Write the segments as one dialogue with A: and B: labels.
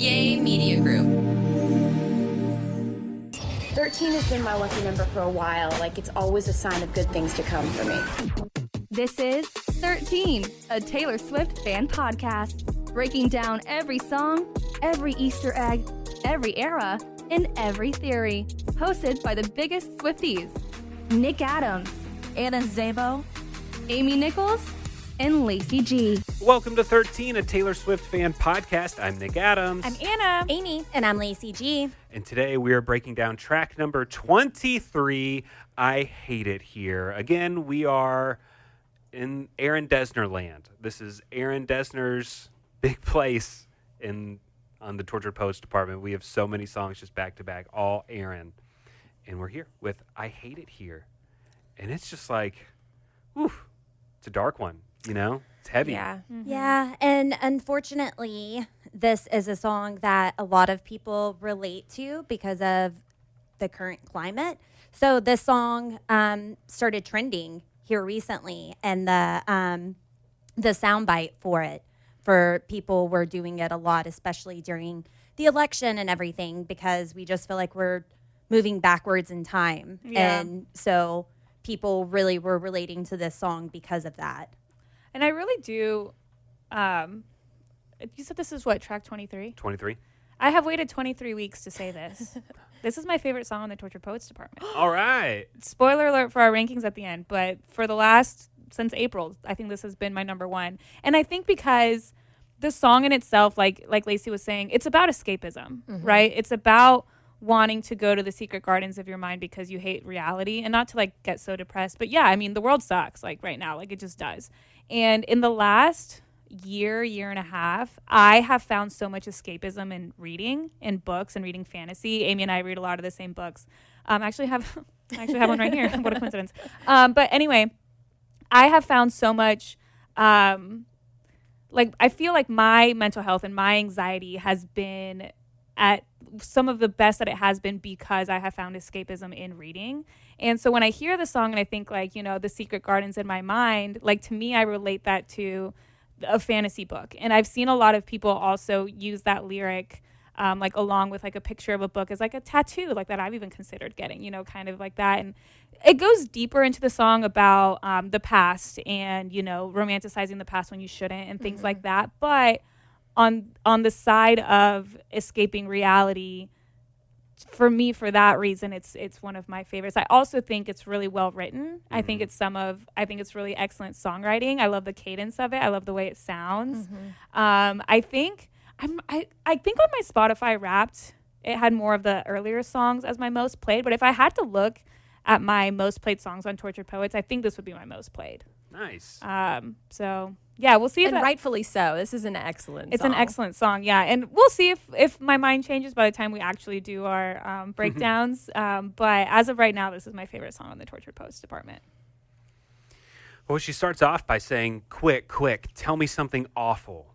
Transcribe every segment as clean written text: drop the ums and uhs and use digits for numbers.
A: Yay Media Group.
B: 13 has been my lucky number for a while. Like, it's always a sign of good things to come for me.
C: This is 13, a Taylor Swift fan podcast, breaking down every song, every Easter egg, every era, and every theory. Hosted by the biggest Swifties, Nick Adams, Anna Szabo, Amy Nichols, and Lacey G.
D: Welcome to 13, a Taylor Swift fan podcast. I'm Nick Adams.
E: I'm Anna.
F: Amy. And I'm Lacey G.
D: And today we are breaking down track number 23, I Hate It Here. Again, we are in Aaron Dessner land. This is Aaron Dessner's big place on the Tortured Poets department. We have so many songs just back to back, all Aaron. And we're here with I Hate It Here. And it's just like, oof, it's a dark one, you know? It's heavy.
F: Yeah. Mm-hmm. Yeah. And unfortunately, this is a song that a lot of people relate to because of the current climate. So this song started trending here recently, and the soundbite for people were doing it a lot, especially during the election and everything, because we just feel like we're moving backwards in time. Yeah. And so people really were relating to this song because of that.
E: And I really do. You said this is what, track 23?
D: 23.
E: I have waited 23 weeks to say this. This is my favorite song on the Tortured Poets department.
D: All right.
E: Spoiler alert for our rankings at the end, but for since April, I think this has been my number one. And I think because the song in itself, like Lacey was saying, it's about escapism, right? It's about wanting to go to the secret gardens of your mind because you hate reality, and not to like get so depressed. But yeah, I mean, the world sucks like right now, like it just does. And in the last year and a half, I have found so much escapism in reading, in books, and reading fantasy. Amy and I read a lot of the same books. I actually have one right here. What a coincidence. But anyway, I have found so much, I feel like my mental health and my anxiety has been at some of the best that it has been because I have found escapism in reading. And so when I hear the song and I think like, you know, the secret gardens in my mind, like to me, I relate that to a fantasy book. And I've seen a lot of people also use that lyric like along with like a picture of a book as like a tattoo, like that I've even considered getting, you know, kind of like that. And it goes deeper into the song about the past and, you know, romanticizing the past when you shouldn't and things like that. But on the side of escaping reality, for me, for that reason, it's one of my favorites. I also think it's really well written. I think it's really excellent songwriting. I love the cadence of it. I love the way it sounds. I think on my Spotify Wrapped, it had more of the earlier songs as my most played. But if I had to look at my most played songs on Tortured Poets, I think this would be my most played.
D: Nice.
E: So yeah, we'll see.
A: And rightfully so. This is an excellent song.
E: It's an excellent song, yeah. And we'll see if my mind changes by the time we actually do our breakdowns. But as of right now, this is my favorite song on the Tortured Poets department.
D: Well, she starts off by saying, quick, tell me something awful.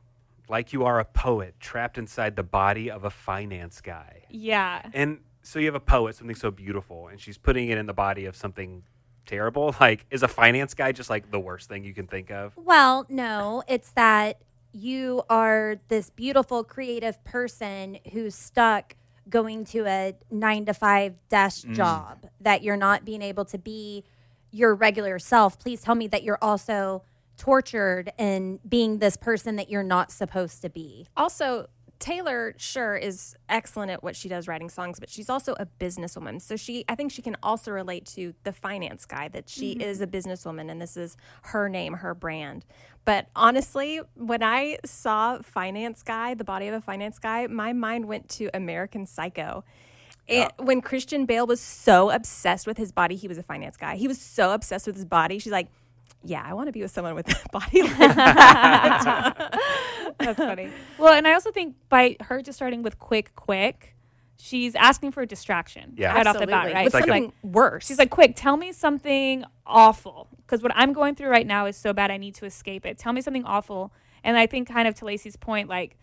D: Like you are a poet trapped inside the body of a finance guy.
E: Yeah.
D: And so you have a poet, something so beautiful, and she's putting it in the body of something terrible. Like, is a finance guy just like the worst thing you can think of?
F: Well, no, it's that you are this beautiful creative person who's stuck going to a 9-to-5 desk job, that you're not being able to be your regular self. Please tell me that you're also tortured and being this person that you're not supposed to be.
A: Also, Taylor, sure, is excellent at what she does, writing songs, but she's also a businesswoman. So I think she can also relate to the finance guy, that she is a businesswoman and this is her name, her brand. But honestly, when I saw finance guy, the body of a finance guy, my mind went to American Psycho. When Christian Bale was so obsessed with his body, he was a finance guy. He was so obsessed with his body. She's like, yeah, I want to be with someone with a body like that.
E: That's funny. Well, and I also think by her just starting with quick, she's asking for a distraction right off the bat, right?
A: With something worse.
E: She's like, quick, tell me something awful. Because what I'm going through right now is so bad, I need to escape it. Tell me something awful. And I think kind of to Lacey's point, like,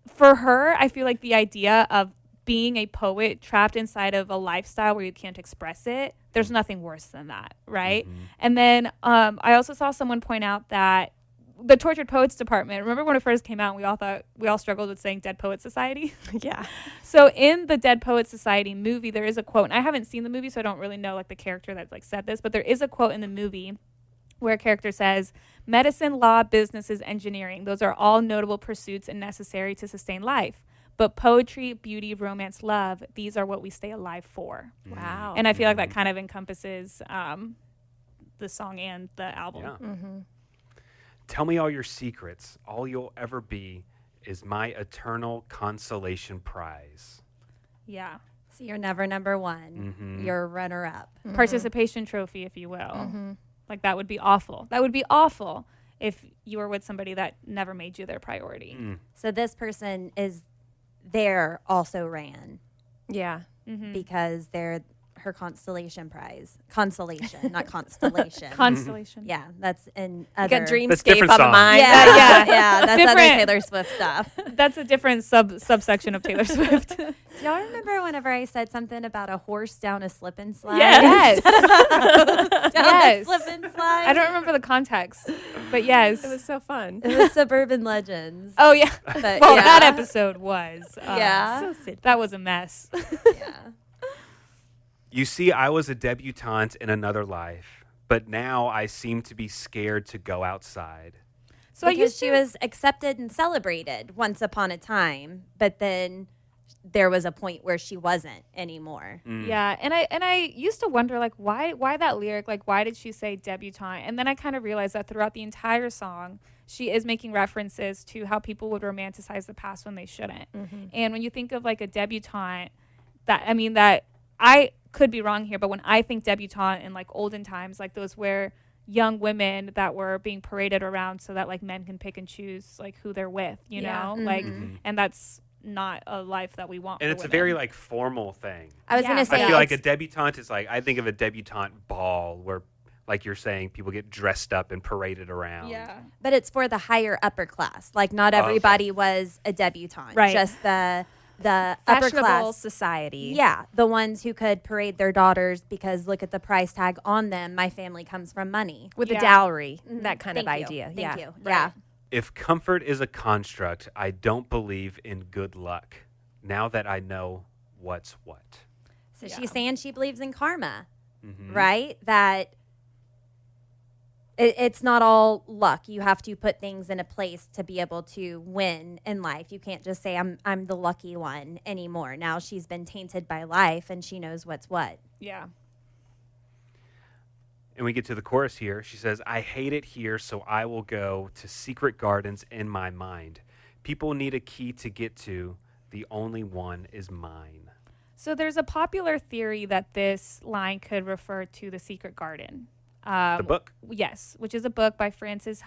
E: for her, I feel like the idea of being a poet trapped inside of a lifestyle where you can't express it, there's nothing worse than that, right? And then I also saw someone point out that the Tortured Poets Department. Remember when it first came out, we all struggled with saying Dead Poets Society?
A: Yeah.
E: So in the Dead Poets Society movie, there is a quote, and I haven't seen the movie, so I don't really know like the character that like said this, but there is a quote in the movie where a character says, "Medicine, law, businesses, engineering, those are all notable pursuits and necessary to sustain life. But poetry, beauty, romance, love, these are what we stay alive for."
A: Wow.
E: And I feel like that kind of encompasses the song and the album.
D: Yeah. Tell me all your secrets. All you'll ever be is my eternal consolation prize.
E: Yeah.
F: So you're never number one. You're runner up.
E: Participation trophy, if you will. Like that would be awful. That would be awful if you were with somebody that never made you their priority.
F: So this person is there also ran
A: Yeah.
F: because they're her constellation prize. Consolation, not constellation.
E: Constellation.
F: Yeah, that's in
A: You
F: other.
A: got
D: That's
A: Dreamscape
D: different
A: on
D: song.
A: mine.
F: Yeah, yeah, that's other
E: Different.
F: Taylor Swift stuff.
E: That's a different subsection of Taylor Swift.
F: Do y'all remember whenever I said something about a horse down a slip and slide?
E: Yes.
F: Down
E: Yes.
F: a slip and slide.
E: I don't remember the context, but yes.
A: It was so fun.
F: It was Suburban Legends.
E: Oh, yeah.
F: But
E: Well,
F: yeah.
E: that episode was.
F: Yeah.
A: So silly.
E: That was a mess.
F: Yeah.
D: You see, I was a debutante in another life, but now I seem to be scared to go outside.
E: So I
F: Because
E: used
F: she
E: to.
F: was accepted and celebrated once upon a time, but then there was a point where she wasn't anymore.
E: Yeah, and I used to wonder like why that lyric, like why did she say debutante? And then I kind of realized that throughout the entire song she is making references to how people would romanticize the past when they shouldn't. And when you think of like a debutante, that I could be wrong here, but when I think debutante in like olden times, like those were young women that were being paraded around so that like men can pick and choose like who they're with, you know? Like and that's not a life that we want.
D: And
E: for
D: it's a
E: women.
D: very like formal thing.
F: I was
E: Yeah.
F: going to say,
D: I feel like a
F: it's-
D: debutante is like, I think of a debutante ball where, like you're saying, people get dressed up and paraded around.
E: Yeah.
F: but it's for the higher upper class. Like not everybody was a debutante,
E: Right.
F: just the upper
A: Fashionable
F: class.
A: society.
F: Yeah, the ones who could parade their daughters because look at the price tag on them. My family comes from money.
A: With
E: Yeah.
A: the dowry, that kind of
F: Thank you.
A: idea.
F: Thank
A: yeah.
F: you. Yeah.
D: If comfort is a construct, I don't believe in good luck. Now that I know what's what.
F: So she's saying she believes in karma, right? That it's not all luck. You have to put things in a place to be able to win in life. You can't just say I'm the lucky one anymore. Now she's been tainted by life and she knows what's what.
E: Yeah.
D: And we get to the chorus here. She says, I hate it here, so I will go to secret gardens in my mind. People need a key to get to. The only one is mine.
E: So there's a popular theory that this line could refer to The Secret Garden.
D: The book?
E: Yes, which is a book by Frances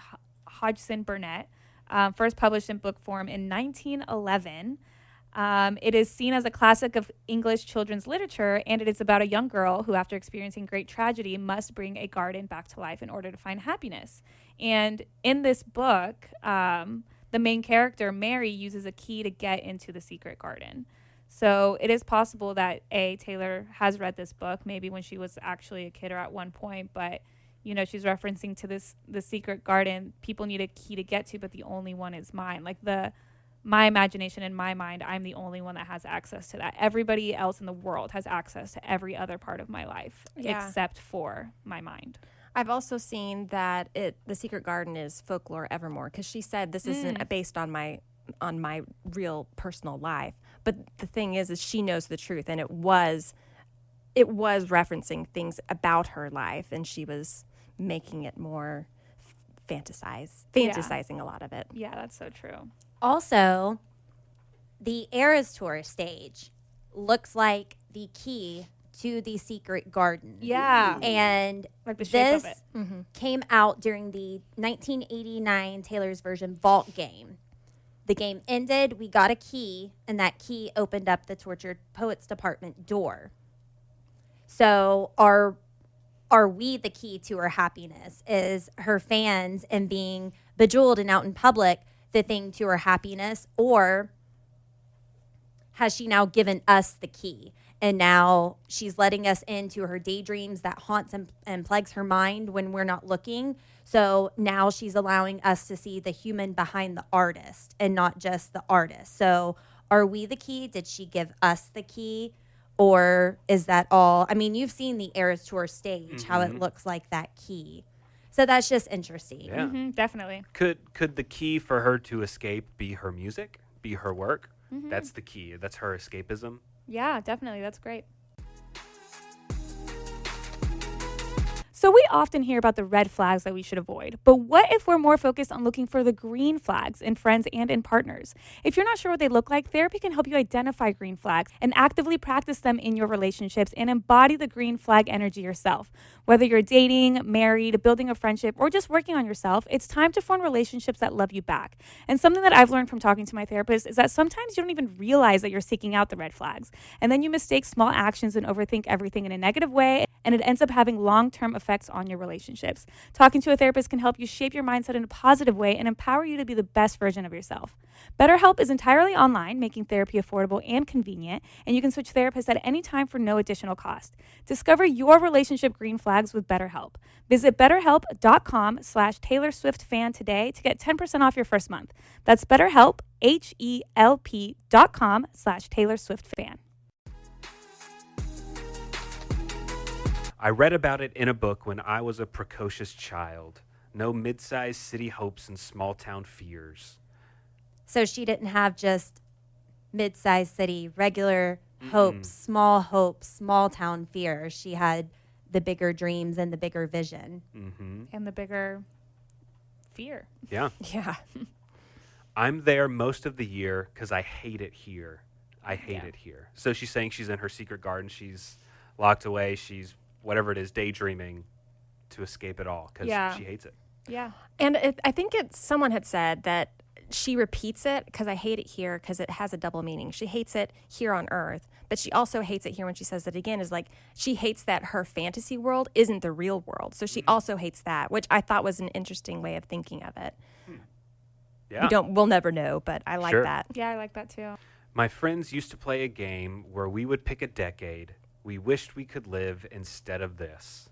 E: Hodgson Burnett, first published in book form in 1911. It is seen as a classic of English children's literature, and it is about a young girl who, after experiencing great tragedy, must bring a garden back to life in order to find happiness. And in this book, the main character, Mary, uses a key to get into the secret garden. So it is possible that Taylor has read this book, maybe when she was actually a kid or at one point, but you know, she's referencing to the secret garden. People need a key to get to, but the only one is mine. Like my imagination in my mind, I'm the only one that has access to that. Everybody else in the world has access to every other part of my life except for my mind.
A: I've also seen that the Secret Garden is folklore evermore, because she said this isn't based on my real personal life. But the thing is she knows the truth, and it was referencing things about her life, and she was making it more fantasizing a lot of it.
E: Yeah, that's so true.
F: Also, the Eras Tour stage looks like the key to the secret garden.
E: Yeah.
F: And
E: Like the shape
F: this
E: of it.
F: came out during the 1989 Taylor's version Vault game. The game ended, we got a key, and that key opened up the Tortured Poets Department door. So are we the key to her happiness? Is her fans and being bejeweled and out in public the thing to her happiness? Or has she now given us the key? And now she's letting us into her daydreams that haunts and plagues her mind when we're not looking. So now she's allowing us to see the human behind the artist and not just the artist. So are we the key? Did she give us the key? Or is that all? I mean, you've seen the Eras Tour stage, how it looks like that key. So that's just interesting.
D: Yeah.
E: Definitely.
D: Could the key for her to escape be her music, be her work? That's the key. That's her escapism.
E: Yeah, definitely. That's great. So we often hear about the red flags that we should avoid, but what if we're more focused on looking for the green flags in friends and in partners? If you're not sure what they look like, therapy can help you identify green flags and actively practice them in your relationships and embody the green flag energy yourself. Whether you're dating, married, building a friendship, or just working on yourself, it's time to form relationships that love you back. And something that I've learned from talking to my therapist is that sometimes you don't even realize that you're seeking out the red flags. And then you mistake small actions and overthink everything in a negative way, and it ends up having long-term effects on your relationships. Talking to a therapist can help you shape your mindset in a positive way and empower you to be the best version of yourself. BetterHelp is entirely online, making therapy affordable and convenient, and you can switch therapists at any time for no additional cost. Discover your relationship green flags with BetterHelp. Visit betterhelp.com/TaylorSwiftFan today to get 10% off your first month. That's BetterHelp, HELP.com/TaylorSwiftFan.
D: I read about it in a book when I was a precocious child. No mid-sized city hopes and small-town fears.
F: So she didn't have just mid-sized city, regular hopes, small town fears. She had the bigger dreams and the bigger vision.
E: And the bigger fear.
D: Yeah.
A: Yeah.
D: I'm there most of the year because I hate it here. I hate it here. So she's saying she's in her secret garden. She's locked away. She's, whatever it is, daydreaming to escape it all because she hates it.
E: Yeah.
A: And I think someone had said that she repeats it because I hate it here because it has a double meaning. She hates it here on earth, but she also hates it here when she says it again, is like she hates that her fantasy world isn't the real world. So she also hates that, which I thought was an interesting way of thinking of it.
D: Yeah.
A: We'll never know, but I like that.
E: Yeah, I like that too.
D: My friends used to play a game where we would pick a decade we wished we could live instead of this.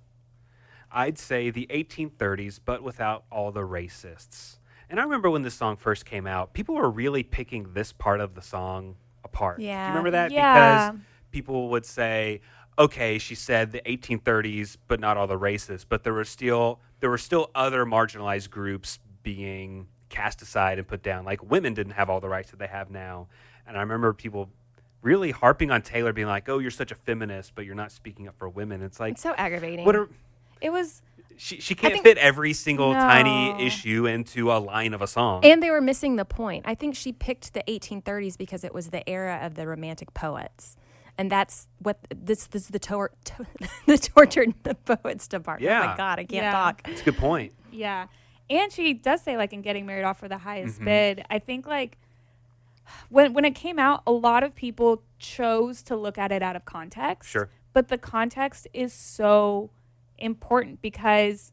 D: I'd say the 1830s, but without all the racists. And I remember when this song first came out, people were really picking this part of the song apart.
A: Yeah.
D: Do you remember that?
E: Yeah.
D: Because people would say, okay, she said the 1830s, but not all the racists. But there were still other marginalized groups being cast aside and put down. Like women didn't have all the rights that they have now. And I remember people really harping on Taylor, being like, oh, you're such a feminist, but you're not speaking up for women. It's like,
A: It's so aggravating.
E: It was...
D: She can't fit every single tiny issue into a line of a song.
A: And they were missing the point. I think she picked the 1830s because it was the era of the Romantic poets. And that's what this is the tortured poets department.
D: Yeah.
A: Oh my God, I can't talk.
D: That's a good point.
E: Yeah. And she does say, like, in Getting Married Off for the Highest Bid, I think, like, when it came out, a lot of people chose to look at it out of context.
D: Sure.
E: But the context is so important because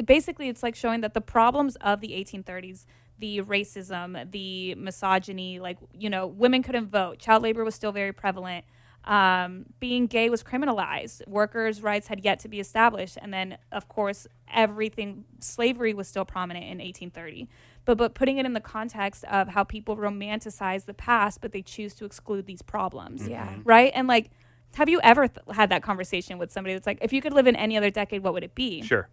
E: basically it's like showing that the problems of the 1830s, the racism, the misogyny, like, you know, women couldn't vote, child labor was still very prevalent, being gay was criminalized, workers' rights had yet to be established, and then of course slavery was still prominent in 1830. But putting it in the context of how people romanticize the past, but they choose to exclude these problems.
A: Yeah.
E: Right? And like, have you ever had that conversation with somebody that's like, if you could live in any other decade, what would it be?
D: Sure.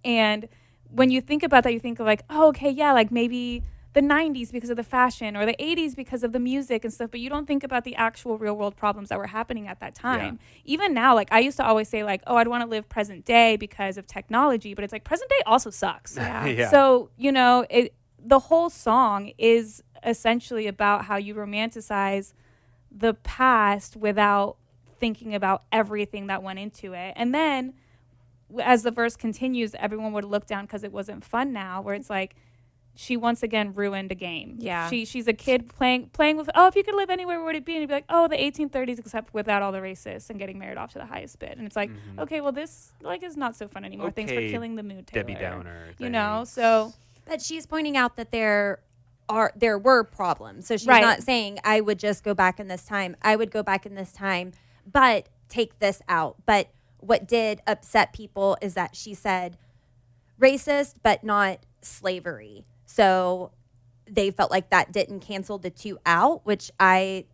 E: And when you think about that, you think of like, oh, okay, yeah, like maybe the 90s because of the fashion or the 80s because of the music and stuff, but you don't think about the actual real world problems that were happening at that time. Yeah. Even now, like I used to always say like, oh, I'd want to live present day because of technology, but it's like present day also sucks.
D: Yeah.
E: So, you know, the whole song is essentially about how you romanticize the past without thinking about everything that went into it. And then as the verse continues, everyone would look down because it wasn't fun now, where it's like she once again ruined a game.
A: Yeah.
E: She's a kid playing with, oh, if you could live anywhere, where would it be? And you'd be like, oh, the 1830s, except without all the racists and getting married off to the highest bid. And it's like, okay, well, this like is not so fun anymore.
D: Okay,
E: thanks for killing the mood, Taylor.
D: Debbie Downer.
E: You know, so.
F: But she's pointing out that there were problems. So she's
E: Right.
F: not saying I would just go back in this time. I would go back in this time, but take this out. But what did upset people is that she said, racist, but not slavery. So they felt like that didn't cancel the two out, which I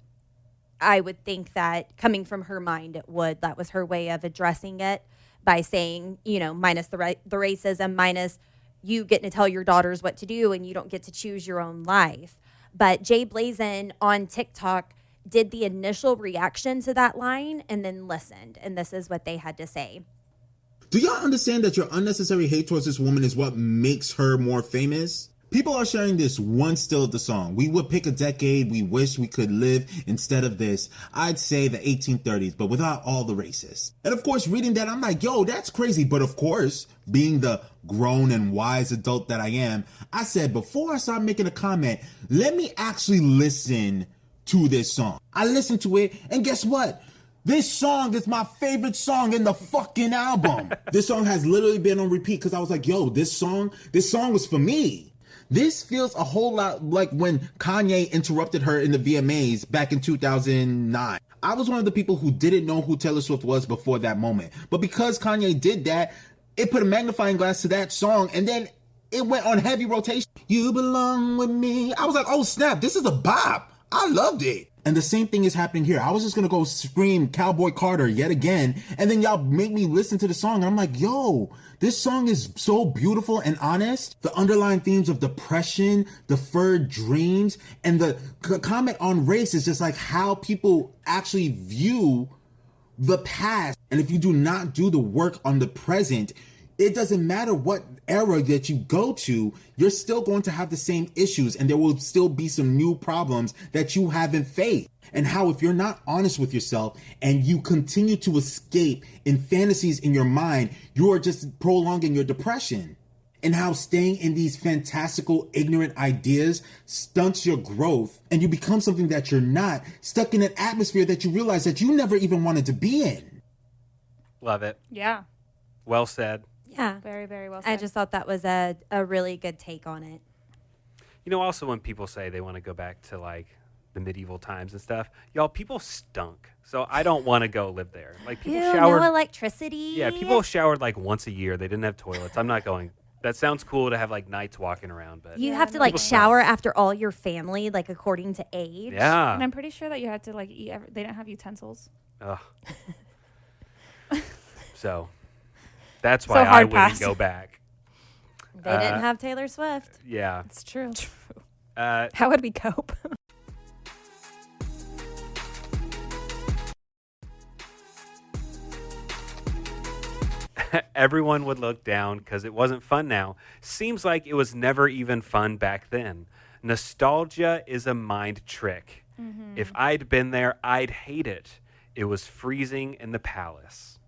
F: would think that coming from her mind, it would. That was her way of addressing it by saying, minus the racism, minus you getting to tell your daughters what to do and you don't get to choose your own life. But Jay Blazin on TikTok did the initial reaction to that line and then listened. And this is what they had to say.
G: Do y'all understand that your unnecessary hate towards this woman is what makes her more famous? People are sharing this one still of the song. We would pick a decade we wish we could live instead of this. I'd say the 1830s, but without all the racists. And of course, reading that, I'm like, yo, that's crazy. But of course, being the grown and wise adult that I am, I said, before I start making a comment, let me actually listen to this song. I listened to it, and guess what? This song is my favorite song in the fucking album. This song has literally been on repeat because I was like, yo, this song was for me. This feels a whole lot like when Kanye interrupted her in the VMAs back in 2009. I was one of the people who didn't know who Taylor Swift was before that moment. But because Kanye did that, it put a magnifying glass to that song, and then it went on heavy rotation. You belong with me. I was like, oh snap, this is a bop. I loved it. And the same thing is happening here. I was just going to go scream Cowboy Carter yet again. And then y'all make me listen to the song. And I'm like, yo, this song is so beautiful and honest. The underlying themes of depression, deferred dreams, and the comment on race is just like how people actually view the past. And if you do not do the work on the present, it doesn't matter what era that you go to, you're still going to have the same issues, and there will still be some new problems that you haven't faced. And how if you're not honest with yourself and you continue to escape in fantasies in your mind, you are just prolonging your depression. And how staying in these fantastical, ignorant ideas stunts your growth, and you become something that you're not, stuck in an atmosphere that you realize that you never even wanted to be in.
D: Love it.
E: Yeah.
D: Well said.
F: Yeah.
E: Very, very well said.
F: I just thought that was a really good take on it.
D: Also when people say they want to go back to like the medieval times and stuff, y'all, people stunk. So I don't want to go live there. Like people showered.
F: No electricity.
D: Yeah, people showered like once a year. They didn't have toilets. I'm not going. That sounds cool to have like knights walking around, but
F: You have to like shower after all your family, like according to age.
D: yeah.
E: And I'm pretty sure that you had to like eat. They didn't have utensils.
D: Ugh. So that's why I
E: hard
D: wouldn't
E: pass.
D: go back.
F: They didn't have Taylor Swift.
D: Yeah.
A: It's true.
D: Uh,
A: How would we cope?
D: everyone would look down because it wasn't fun now. Seems like it was never even fun back then. Nostalgia is a mind trick.
E: Mm-hmm.
D: If I'd been there, I'd hate it. It was freezing in the palace.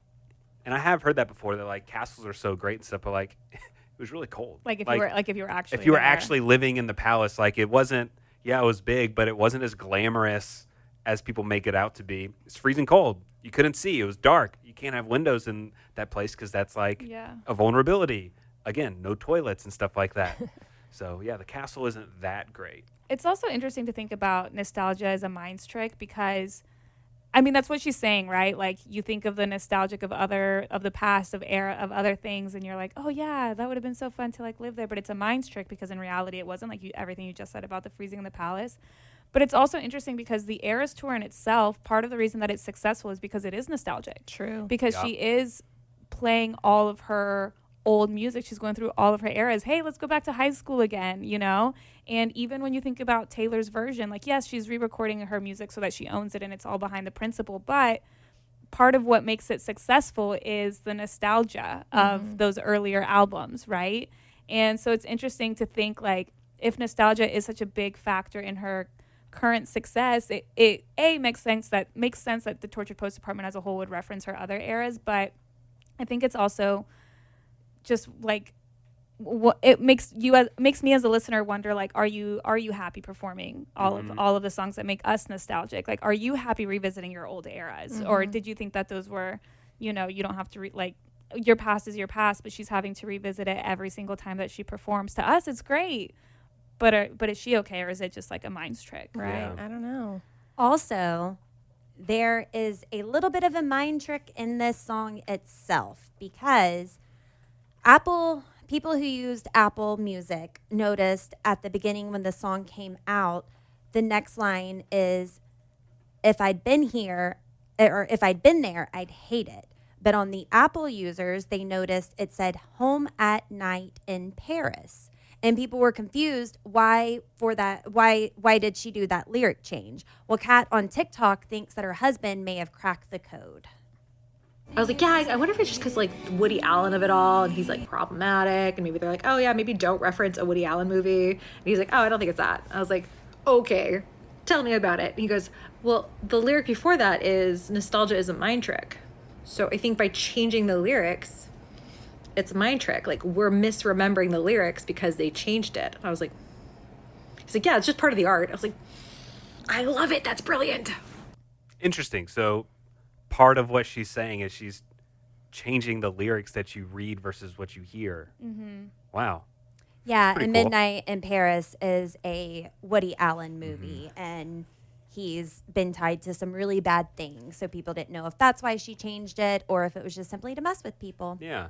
D: And I have heard that before, that like castles are so great and stuff, but like it was really cold.
E: Like if you were actually
D: if you were
E: there.
D: actually living in the palace, like it wasn't, yeah, it was big, but it wasn't as glamorous as people make it out to be. It's freezing cold. You couldn't see. It was dark. You can't have windows in that place because that's like a vulnerability. Again, no toilets and stuff like that. So yeah, the castle isn't that great.
E: It's also interesting to think about nostalgia as a mind trick because, I mean, that's what she's saying, right? Like you think of the nostalgic of the past, of era, of other things, and you're like, oh yeah, that would have been so fun to like live there. But it's a mind trick because in reality, it wasn't like everything you just said about the freezing in the palace. But it's also interesting because the Eras Tour in itself, part of the reason that it's successful is because it is nostalgic.
A: True.
E: Because she is playing all of her old music. She's going through all of her eras. Hey, let's go back to high school again, you know? And even when you think about Taylor's version, like, yes, she's re-recording her music so that she owns it and it's all behind the principle. But part of what makes it successful is the nostalgia of those earlier albums, right? And so it's interesting to think, like, if nostalgia is such a big factor in her current success, it makes sense that the Tortured Post Department as a whole would reference her other eras, but I think it's also just like what it makes me as a listener wonder, like, are you happy performing all of the songs that make us nostalgic? Like, are you happy revisiting your old eras, or did you think that those were, you know, you don't have to like your past is your past, but she's having to revisit it every single time that she performs? To us, it's great. But is she okay, or is it just like a mind trick?
A: Right.
D: Yeah.
A: I don't know.
F: Also, there is a little bit of a mind trick in this song itself because Apple people who used Apple Music noticed at the beginning when the song came out, the next line is, if I'd been here, or if I'd been there, I'd hate it. But on the Apple users, they noticed it said home at night in Paris. And people were confused why did she do that lyric change? Well, Kat on TikTok thinks that her husband may have cracked the code.
H: I was like, yeah, I wonder if it's just because, like, Woody Allen of it all, and he's, like, problematic, and maybe they're like, oh, yeah, maybe don't reference a Woody Allen movie. And he's like, oh, I don't think it's that. I was like, okay, tell me about it. And he goes, well, the lyric before that is nostalgia is a mind trick. So I think by changing the lyrics, it's a mind trick. Like, we're misremembering the lyrics because they changed it. And I was like, he's like, yeah, it's just part of the art. I was like, I love it. That's brilliant.
D: Interesting. So part of what she's saying is she's changing the lyrics that you read versus what you hear. Mm-hmm. Wow.
F: Yeah, and
D: cool.
F: Midnight in Paris is a Woody Allen movie, and he's been tied to some really bad things. So people didn't know if that's why she changed it or if it was just simply to mess with people.
D: Yeah.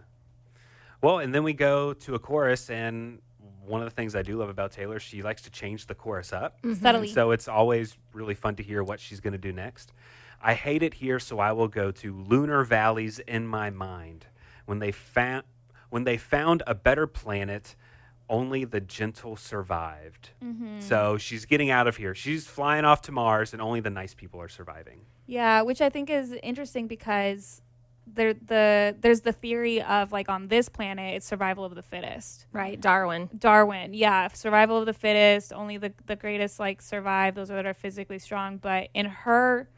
D: Well, and then we go to a chorus, and one of the things I do love about Taylor, she likes to change the chorus up.
E: Subtly.
D: So it's always really fun to hear what she's going to do next. I hate it here, so I will go to lunar valleys in my mind. When they found a better planet, only the gentle survived. So she's getting out of here. She's flying off to Mars, and only the nice people are surviving.
E: Yeah, which I think is interesting because there's the theory of, like, on this planet, it's survival of the fittest.
A: Right, Darwin.
E: Yeah, survival of the fittest, only the greatest, like, survive, those that are physically strong. But in her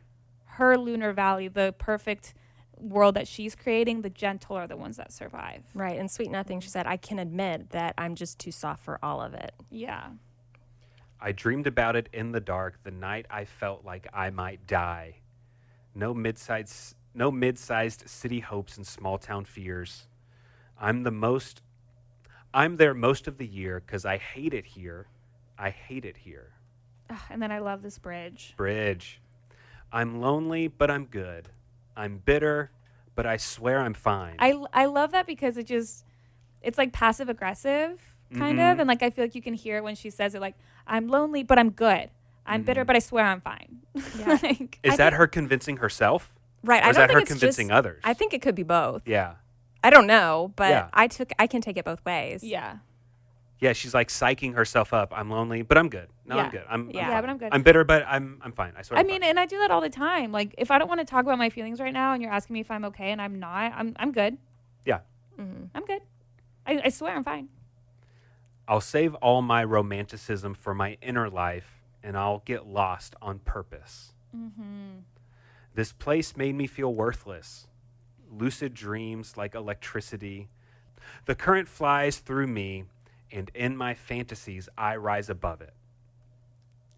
E: lunar valley, the perfect world that she's creating, the gentle are the ones that survive.
A: Right, and Sweet Nothing, she said, I can admit that I'm just too soft for all of it.
E: Yeah.
D: I dreamed about it in the dark, the night I felt like I might die. No mid-sized city hopes and small town fears. I'm there most of the year because I hate it here. I hate it here.
E: And then I love this bridge.
D: I'm lonely, but I'm good. I'm bitter, but I swear I'm fine.
E: I love that because it's like passive aggressive kind of, and like I feel like you can hear it when she says it, like, I'm lonely, but I'm good. I'm bitter, but I swear I'm fine.
A: Yeah.
E: Like,
D: Is that her convincing herself?
A: Right.
D: Or
A: I
D: is
A: don't
D: that
A: think
D: her
A: it's
D: convincing
A: just,
D: others?
A: I think it could be both.
D: Yeah.
A: I don't know, but
D: Yeah.
A: I can take it both ways.
E: Yeah.
D: Yeah, she's like psyching herself up. I'm lonely, but I'm good. No,
E: Yeah.
D: I'm good. I'm
E: Yeah,
D: fine.
E: but I'm good.
D: I'm bitter, but I'm fine. I swear.
E: I
D: I'm
E: mean,
D: fine.
E: and I do that all the time. Like, if I don't want to talk about my feelings right now and you're asking me if I'm okay and I'm not, I'm good.
D: Yeah.
E: I'm good. I swear I'm fine.
D: I'll save all my romanticism for my inner life, and I'll get lost on purpose. This place made me feel worthless. Lucid dreams like electricity. The current flies through me, and in my fantasies, I rise above it.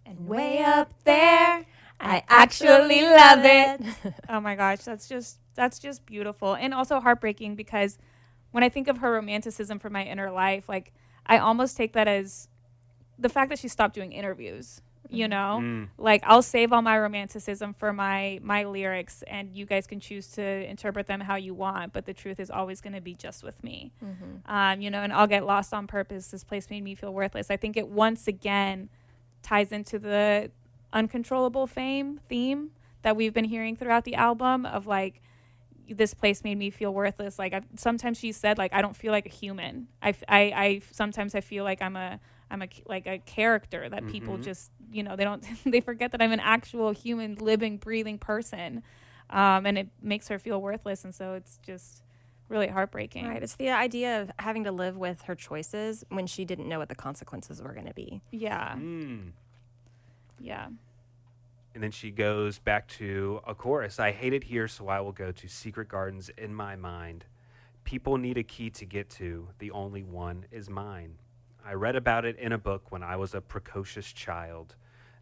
F: And way up there, I actually love it.
E: Oh my gosh, that's just beautiful, and also heartbreaking because when I think of her romanticism for my inner life, like, I almost take that as the fact that she stopped doing interviews. You know, like, I'll save all my romanticism for my lyrics, and you guys can choose to interpret them how you want, but the truth is always going to be just with me. You know, and I'll get lost on purpose. This place made me feel worthless. I think it once again ties into the uncontrollable theme that we've been hearing throughout the album of, like, this place made me feel worthless. Like, sometimes she said, like, I don't feel like a human. I sometimes I feel like I'm a character that people just, you know, they forget that I'm an actual human, living, breathing person. And it makes her feel worthless. And so it's just really heartbreaking.
A: Right. It's the idea of having to live with her choices when she didn't know what the consequences were going to be.
E: Yeah. Yeah.
D: And then she goes back to a chorus. I hate it here, so I will go to secret gardens in my mind. People need a key to get to. The only one is mine. I read about it in a book when I was a precocious child.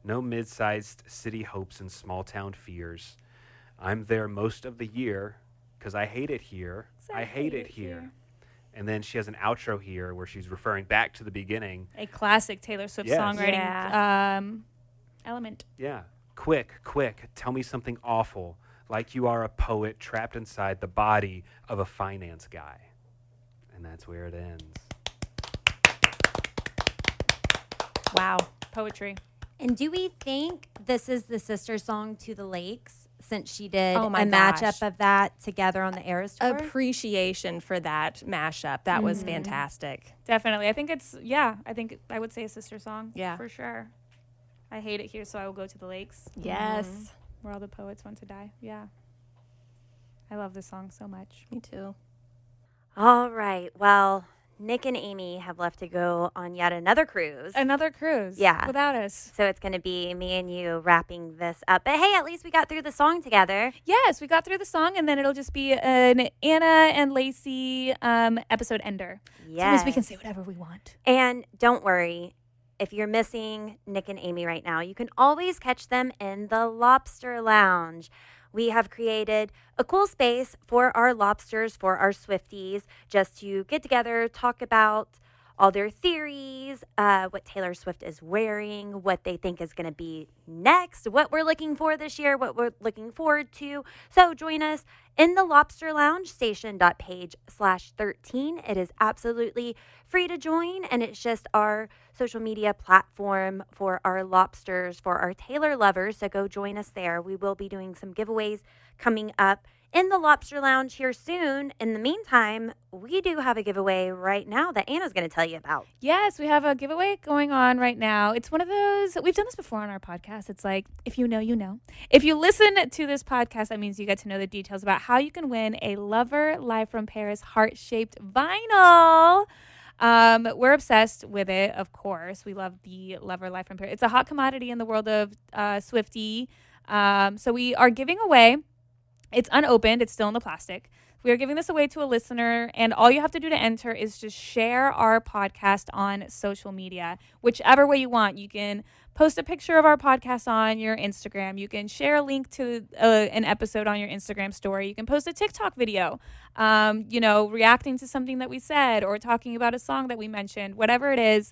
D: No mid-sized city hopes and small-town fears. I'm there most of the year because I hate it here. I hate it here. And then she has an outro here where she's referring back to the beginning.
E: A classic Taylor Swift
D: Yes.
E: songwriting element.
D: Yeah. Quick, tell me something awful, like you are a poet trapped inside the body of a finance guy. And that's where it ends.
A: Wow.
E: Poetry.
F: And do we think this is the sister song to The Lakes, since she did
A: Oh my
F: a
A: gosh.
F: matchup of that together on the Eras tour?
A: Appreciation for that mashup. That was fantastic.
E: Definitely. I think I would say a sister song.
A: Yeah.
E: For sure. I hate it here, so I will go to the lakes.
A: Yes.
E: Where all the poets want to die. Yeah. I love this song so much.
A: Me too.
F: All right. Well, Nick and Amy have left to go on yet another cruise.
E: Another cruise.
F: Yeah.
E: Without us.
F: So it's going to be me and you wrapping this up. But hey, at least we got through the song together.
E: Yes, we got through the song, and then it'll just be an Anna and Lacey episode ender.
F: Yes.
E: So at least we can say whatever we want.
F: And don't worry, if you're missing Nick and Amy right now, you can always catch them in the Lobster Lounge. We have created a cool space for our lobsters, for our Swifties, just to get together, talk about all their theories, what Taylor Swift is wearing, what they think is going to be next, what we're looking for this year, what we're looking forward to. So join us in the Lobster Lounge, station.page/13. It is absolutely free to join, and it's just our social media platform for our lobsters, for our Taylor lovers. So go join us there. We will be doing some giveaways coming up in the Lobster Lounge here soon. In the meantime, we do have a giveaway right now that Anna's going to tell you about.
E: Yes, we have a giveaway going on right now. It's one of those, we've done this before on our podcast. It's like, if you know, you know. If you listen to this podcast, that means you get to know the details about how you can win a Lover Live from Paris heart-shaped vinyl. We're obsessed with it, of course. We love the Lover Live from Paris. It's a hot commodity in the world of Swiftie. So we are giving away, it's unopened, it's still in the plastic. We are giving this away to a listener, and all you have to do to enter is just share our podcast on social media, whichever way you want. You can post a picture of our podcast on your Instagram. You can share a link to an episode on your Instagram story. You can post a TikTok video, reacting to something that we said or talking about a song that we mentioned, whatever it is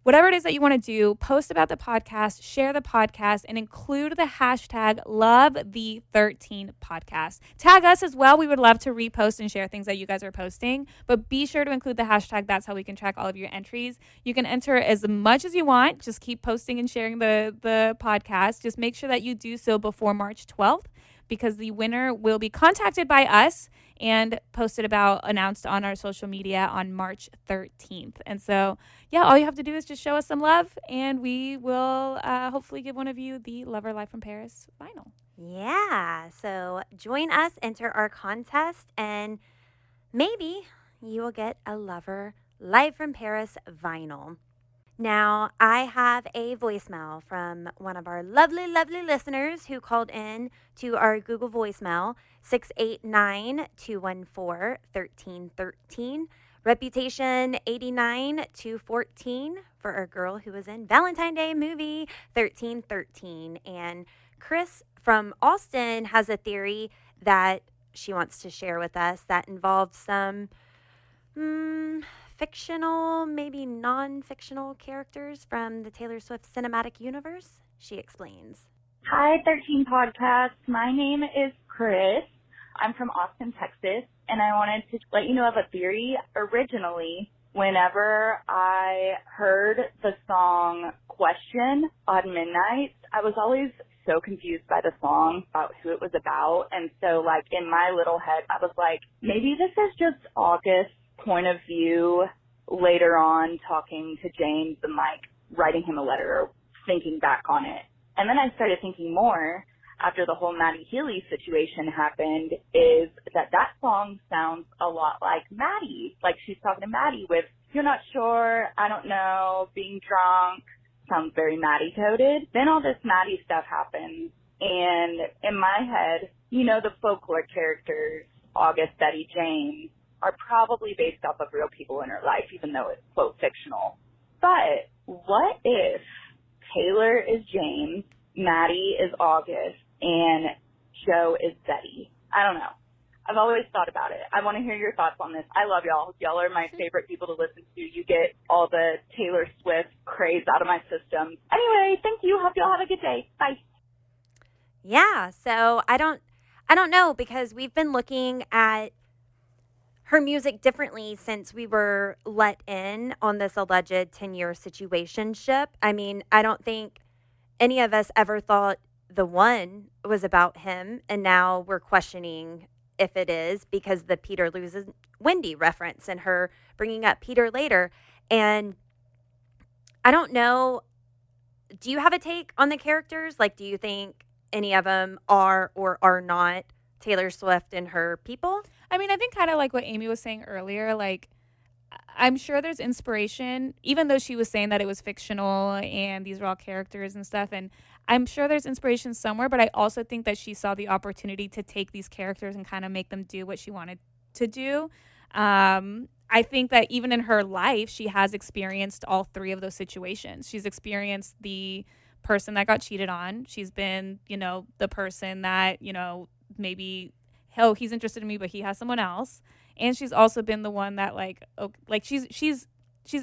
E: that you want to do, post about the podcast, share the podcast, and include the hashtag LoveThe13podcast. Tag us as well. We would love to repost and share things that you guys are posting, but be sure to include the hashtag. That's how we can track all of your entries. You can enter as much as you want. Just keep posting and sharing the podcast. Just make sure that you do so before March 12th, because the winner will be contacted by us and announced on our social media on March 13th. And so, all you have to do is just show us some love, and we will hopefully give one of you the Lover Live from Paris vinyl.
F: Yeah, so join us, enter our contest, and maybe you will get a Lover Live from Paris vinyl. Now, I have a voicemail from one of our lovely, lovely listeners who called in to our Google voicemail, 689-214-1313. Reputation 89-214 for our girl who was in Valentine Day movie 1313. And Chris from Austin has a theory that she wants to share with us that involves some fictional, maybe non-fictional characters from the Taylor Swift cinematic universe. She explains.
I: Hi, 13 Podcast. My name is Chris. I'm from Austin, Texas, and I wanted to let you know of a theory. Originally, whenever I heard the song Question on Midnight, I was always so confused by the song about who it was about. And so, in my little head, I was like, maybe this is just August's point of view later on talking to James and writing him a letter or thinking back on it. And then I started thinking more after the whole Maddie Healy situation happened, is that song sounds a lot like Maddie. Like she's talking to Maddie with, "You're not sure, I don't know, being drunk." Sounds very Maddie coded. Then all this Maddie stuff happens, and in my head, the folklore characters, August, Betty, James, are probably based off of real people in her life, even though it's quote fictional. But what if Taylor is James, Maddie is August, and Joe is Betty? I don't know. I've always thought about it. I want to hear your thoughts on this. I love y'all. Y'all are my favorite people to listen to. You get all the Taylor Swift craze out of my system. Anyway, thank you. Hope y'all have a good day. Bye.
F: Yeah, so I don't know, because we've been looking at her music differently since we were let in on this alleged 10-year situationship. I mean, I don't think any of us ever thought The One was about him, and now we're questioning if it is because the Peter loses Wendy reference and her bringing up Peter later. And I don't know, do you have a take on the characters? Like, do you think any of them are or are not Taylor Swift and her people?
E: I mean, I think kind of like what Amy was saying earlier, like, I'm sure there's inspiration, even though she was saying that it was fictional and these are all characters and stuff. And I'm sure there's inspiration somewhere, but I also think that she saw the opportunity to take these characters and kind of make them do what she wanted to do. I think that even in her life, she has experienced all three of those situations. She's experienced the person that got cheated on. She's been, the person that, maybe, oh, he's interested in me, but he has someone else. And she's also been the one that she's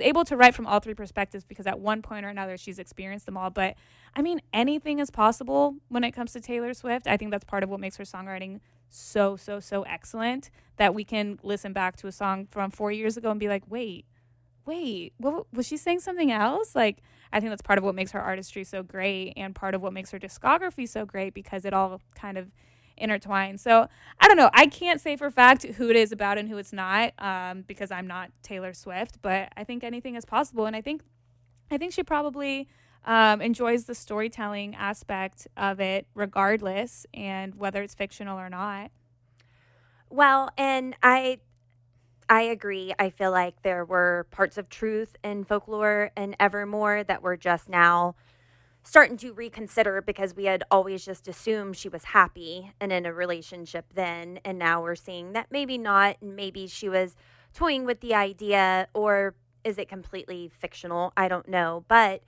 E: able to write from all three perspectives because at one point or another she's experienced them all. But I mean, anything is possible when it comes to Taylor Swift. I think that's part of what makes her songwriting so excellent, that we can listen back to a song from 4 years ago and be like, wait, what, was she saying something else? Like, I think that's part of what makes her artistry so great and part of what makes her discography so great, because it all kind of intertwined. So I don't know. I can't say for a fact who it is about and who it's not, because I'm not Taylor Swift, but I think anything is possible. And I think she probably enjoys the storytelling aspect of it regardless, and whether it's fictional or not.
F: Well, and I agree. I feel like there were parts of truth in Folklore and Evermore that were just now starting to reconsider, because we had always just assumed she was happy and in a relationship then, and now we're seeing that maybe not, and maybe she was toying with the idea, or is it completely fictional? I don't know, but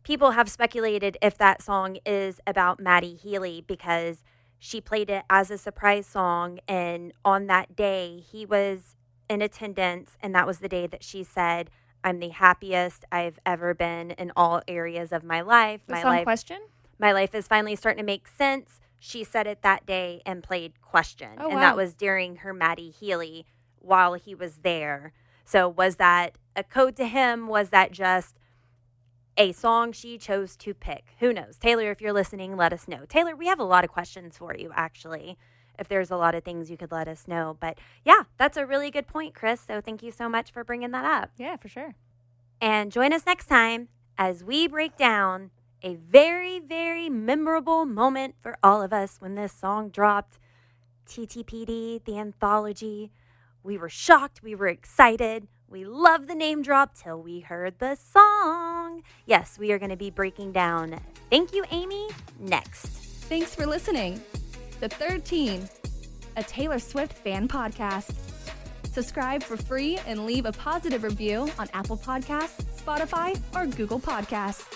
F: people have speculated if that song is about Maddie Healy, because she played it as a surprise song, and on that day he was in attendance, and that was the day that she said, "I'm the happiest I've ever been in all areas of my life.
E: The song Question?
F: My life is finally starting to make sense." She said it that day and played Question.
E: Oh,
F: and
E: wow.
F: that was during her Maddie Healy while he was there. So was that a code to him? Was that just a song she chose to pick? Who knows? Taylor, if you're listening, let us know. Taylor, we have a lot of questions for you, actually, if there's a lot of things you could let us know. But yeah, that's a really good point, Chris. So thank you so much for bringing that up.
E: Yeah, for sure.
F: And join us next time as we break down a very, very memorable moment for all of us when this song dropped. TTPD, the anthology. We were shocked. We were excited. We loved the name drop till we heard the song. Yes, we are going to be breaking down Thank You, Amy next.
C: Thanks for listening. The 13, a Taylor Swift fan podcast. Subscribe for free and leave a positive review on Apple Podcasts, Spotify, or Google Podcasts.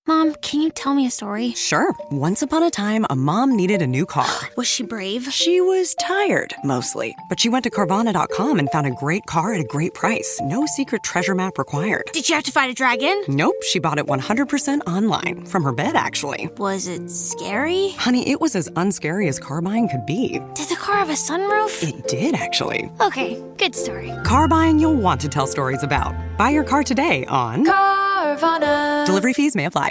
J: Mom, can you tell me a story?
K: Sure. Once upon a time, a mom needed a new car.
J: Was she brave?
K: She was tired, mostly. But she went to Carvana.com and found a great car at a great price. No secret treasure map required.
J: Did she have to fight a dragon?
K: Nope, she bought it 100% online. From her bed, actually.
J: Was it scary?
K: Honey, it was as unscary as car buying could be.
J: Did the car have a sunroof?
K: It did, actually.
J: Okay, good story.
K: Car buying you'll want to tell stories about. Buy your car today on
J: Carvana.
K: Delivery fees may apply.